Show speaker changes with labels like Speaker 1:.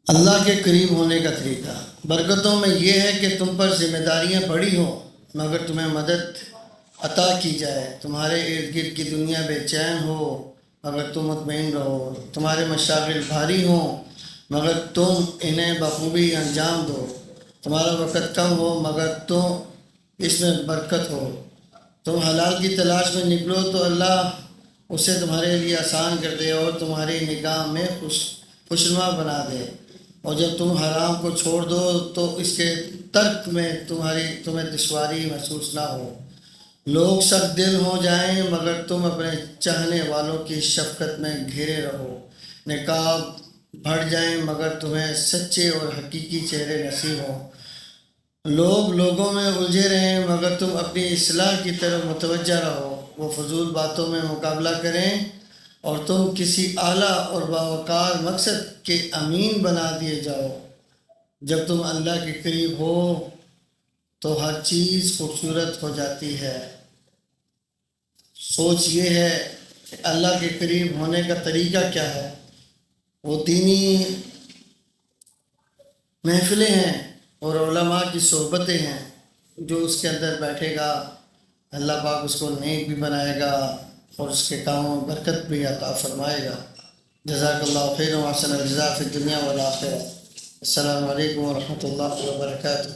Speaker 1: اللہ کے قریب ہونے کا طریقہ برکتوں میں یہ ہے کہ تم پر ذمہ داریاں بڑی ہوں مگر تمہیں مدد عطا کی جائے، تمہارے ارد گرد کی دنیا بے چین ہو مگر تم مطمئن رہو، تمہارے مشاغل بھاری ہوں مگر تم انہیں بخوبی انجام دو، تمہارا وقت کم ہو مگر تم اس میں برکت ہو، تم حلال کی تلاش میں نکلو تو اللہ اسے تمہارے لیے آسان کر دے اور تمہاری نگاہ میں خوشنما بنا دے، اور جب تم حرام کو چھوڑ دو تو اس کے ترک میں تمہیں دشواری محسوس نہ ہو، لوگ سخت دل ہو جائیں مگر تم اپنے چاہنے والوں کی شفقت میں گھرے رہو، نقاب بڑھ جائیں مگر تمہیں سچے اور حقیقی چہرے نصیب ہوں، لوگ لوگوں میں الجھے رہیں مگر تم اپنی اصلاح کی طرف متوجہ رہو، وہ فضول باتوں میں مقابلہ کریں اور تم کسی اعلیٰ اور باوقار مقصد کے امین بنا دیے جاؤ، جب تم اللہ کے قریب ہو تو ہر چیز خوبصورت ہو جاتی ہے۔ سوچ یہ ہے کہ اللہ کے قریب ہونے کا طریقہ کیا ہے، وہ دینی محفلیں ہیں اور علماء کی صحبتیں ہیں، جو اس کے اندر بیٹھے گا اللہ پاک اس کو نیک بھی بنائے گا اور اس کے کاموں میں برکت بھی عطا فرمائے گا۔ جزاک اللہ خیر و احسن الجزاء فی الدنیا والآخرہ۔ السلام علیکم ورحمۃ اللہ وبرکاتہ۔